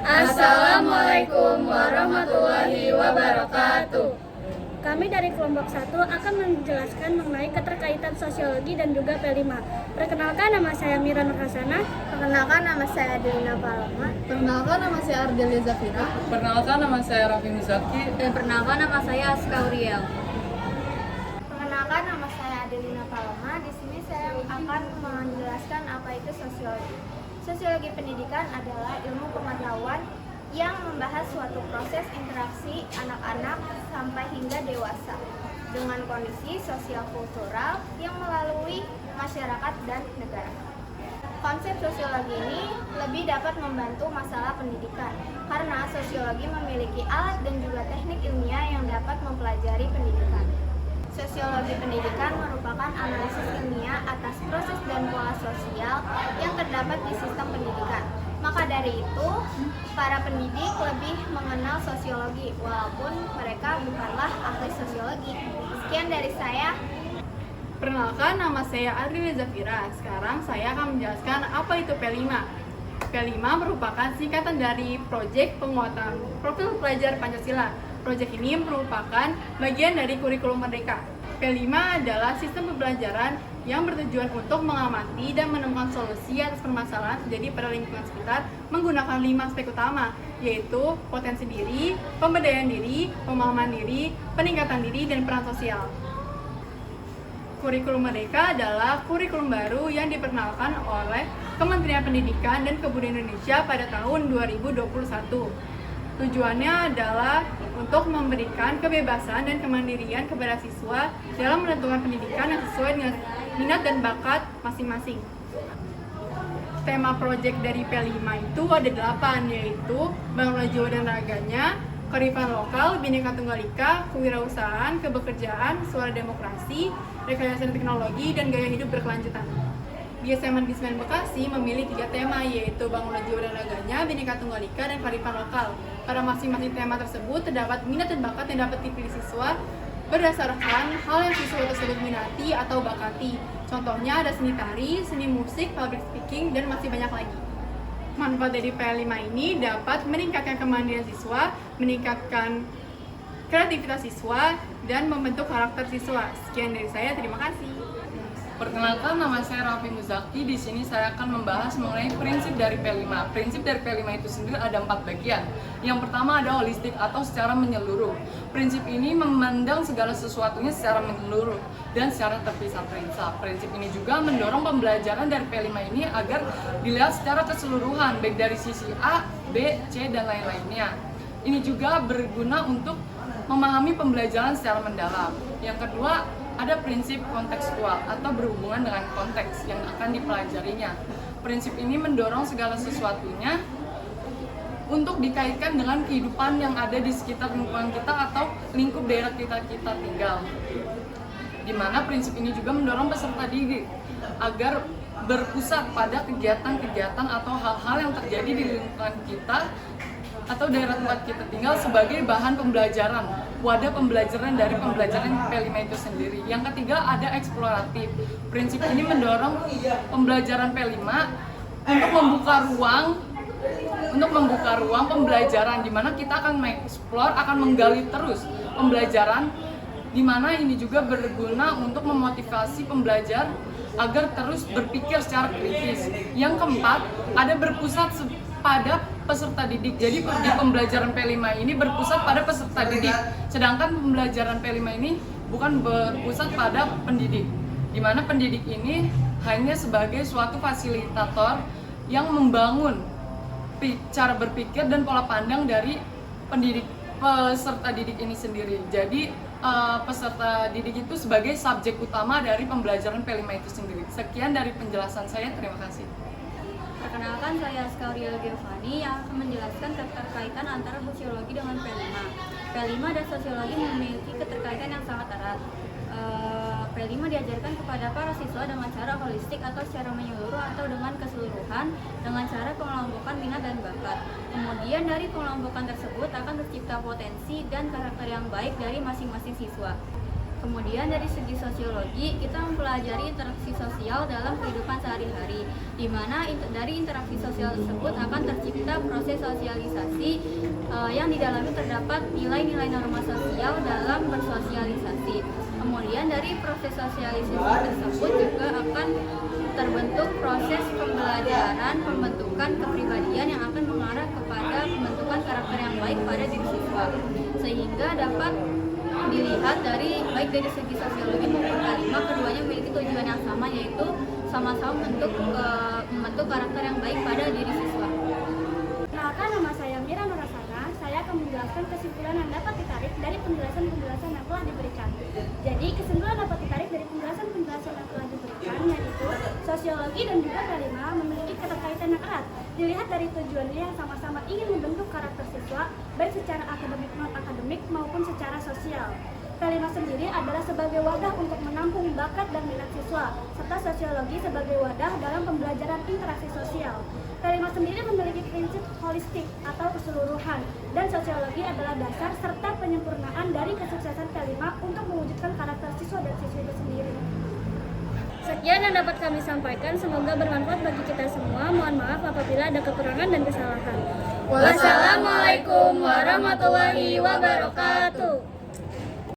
Assalamualaikum warahmatullahi wabarakatuh. Kami dari kelompok 1 akan menjelaskan mengenai keterkaitan sosiologi dan juga P5. Perkenalkan, nama saya Mira Nur Hasanah. Perkenalkan, nama saya Adelina Paloma. Perkenalkan, nama saya Ardelia Zafira. Perkenalkan, nama saya Raffi Muzaki. Dan perkenalkan, nama saya Aska Uriel. Perkenalkan, nama saya Adelina Paloma. Di sini saya akan menjelaskan apa itu sosiologi. Sosiologi pendidikan adalah ilmu pengetahuan yang membahas suatu proses interaksi anak-anak sampai hingga dewasa dengan kondisi sosial kultural yang melalui masyarakat dan negara. Konsep sosiologi ini lebih dapat membantu masalah pendidikan karena sosiologi memiliki alat dan juga teknik ilmiah yang dapat mempelajari pendidikan. Sosiologi pendidikan merupakan analisis ilmiah atas proses dan pola sosial yang terdapat di sistem pendidikan. Maka dari itu, para pendidik lebih mengenal sosiologi walaupun mereka bukanlah ahli sosiologi. Sekian dari saya. Perkenalkan, nama saya Ardelia Zafira. Sekarang saya akan menjelaskan apa itu P5. P5 merupakan singkatan dari Proyek Penguatan Profil Pelajar Pancasila. Proyek ini merupakan bagian dari kurikulum Merdeka. P5 adalah sistem pembelajaran yang bertujuan untuk mengamati dan menemukan solusi atas permasalahan terjadi pada lingkungan sekitar menggunakan 5 aspek utama, yaitu potensi diri, pemberdayaan diri, pemahaman diri, peningkatan diri, dan peran sosial. Kurikulum Merdeka adalah kurikulum baru yang diperkenalkan oleh Kementerian Pendidikan dan Kebudayaan Indonesia pada tahun 2021. Tujuannya adalah untuk memberikan kebebasan dan kemandirian kepada siswa dalam menentukan pendidikan yang sesuai dengan minat dan bakat masing-masing. Tema proyek dari P5 itu ada 8, yaitu bangunlah jiwa dan raganya, kearifan lokal, Bhinneka Tunggal Ika, kewirausahaan, kebekerjaan, suara demokrasi, rekayasa teknologi, dan gaya hidup berkelanjutan. Di SMA Negeri 9 Bekasi memilih 3 tema, yaitu bangunlah jiwa dan raganya, Bhinneka Tunggal Ika, dan kearifan lokal. Pada masing-masing tema tersebut terdapat minat dan bakat yang dapat dipilih siswa berdasarkan hal yang siswa tersebut minati atau bakati. Contohnya ada seni tari, seni musik, public speaking, dan masih banyak lagi. Manfaat dari P5 ini dapat meningkatkan kemandirian siswa, meningkatkan kreativitas siswa, dan membentuk karakter siswa. Sekian dari saya, terima kasih. Perkenalkan, nama saya Raffi Muzaki. Di sini saya akan membahas mengenai prinsip dari P5. Prinsip dari P5 itu sendiri ada 4 bagian. Yang pertama ada holistik atau secara menyeluruh. Prinsip ini memandang segala sesuatunya secara menyeluruh dan secara terpisah-pisah. Prinsip ini juga mendorong pembelajaran dari P5 ini agar dilihat secara keseluruhan, baik dari sisi A, B, C, dan lain-lainnya. Ini juga berguna untuk memahami pembelajaran secara mendalam. Yang kedua, ada prinsip kontekstual atau berhubungan dengan konteks yang akan dipelajarinya. Prinsip ini mendorong segala sesuatunya untuk dikaitkan dengan kehidupan yang ada di sekitar lingkungan kita atau lingkup daerah kita tinggal. Di mana prinsip ini juga mendorong peserta didik agar berpusat pada kegiatan-kegiatan atau hal-hal yang terjadi di lingkungan kita atau daerah tempat kita tinggal sebagai bahan pembelajaran, wadah pembelajaran dari pembelajaran P5 itu sendiri. Yang ketiga ada eksploratif. Prinsip ini mendorong pembelajaran P5 untuk membuka ruang pembelajaran di mana kita akan mengeksplor, akan menggali terus pembelajaran, di mana ini juga berguna untuk memotivasi pembelajar agar terus berpikir secara kritis. Yang keempat ada berpusat pada peserta didik. Jadi di pembelajaran P5 ini berpusat pada peserta didik. Sedangkan pembelajaran P5 ini bukan berpusat pada pendidik. Di mana pendidik ini hanya sebagai suatu fasilitator yang membangun cara berpikir dan pola pandang dari peserta didik ini sendiri. Jadi peserta didik itu sebagai subjek utama dari pembelajaran P5 itu sendiri. Sekian dari penjelasan saya, terima kasih. Perkenalkan, saya Aska Uriel Girvani yang akan menjelaskan keterkaitan antara sosiologi dengan P5. P5 dan sosiologi memiliki keterkaitan yang sangat erat. P5 diajarkan kepada para siswa dengan cara holistik atau secara menyeluruh atau dengan keseluruhan dengan cara pengelompokan minat dan bakat. Kemudian dari pengelompokan tersebut akan tercipta potensi dan karakter yang baik dari masing-masing siswa. Kemudian dari segi sosiologi, kita mempelajari interaksi sosial dalam kehidupan sehari-hari, di mana dari interaksi sosial tersebut akan tercipta proses sosialisasi yang di dalamnya terdapat nilai-nilai norma sosial dalam bersosialisasi. Kemudian dari proses sosialisasi tersebut juga akan terbentuk proses pembelajaran, pembentukan kepribadian yang akan mengarah kepada pembentukan karakter yang baik pada diri siswa, sehingga dapat dilihat dari baik dari segi sosiologi maupun P5, keduanya memiliki tujuan yang sama, yaitu sama-sama membentuk karakter yang baik pada diri siswa. Perkenalkan, nama saya Mira Nurasana. Saya akan menjelaskan kesimpulan yang dapat ditarik dari penjelasan-penjelasan yang telah diberikan. Jadi, kesimpulan dapat ditarik dari penjelasan-penjelasan yang telah diberikan, yaitu sosiologi dan juga P5 memiliki keterkaitan yang erat. Dilihat dari tujuannya yang sama-sama ingin membentuk karakter siswa, baik secara akademik non-akademik maupun secara sosial. P5 sendiri adalah sebagai wadah untuk menampung bakat dan minat siswa, serta sosiologi sebagai wadah dalam pembelajaran interaksi sosial. P5 sendiri memiliki prinsip holistik atau keseluruhan, dan sosiologi adalah dasar serta penyempurnaan dari kesuksesan P5 untuk mewujudkan karakter siswa dan siswi itu sendiri. Sekian yang dapat kami sampaikan, semoga bermanfaat bagi kita semua. Mohon maaf apabila ada kekurangan dan kesalahan. Wassalamualaikum warahmatullahi wabarakatuh.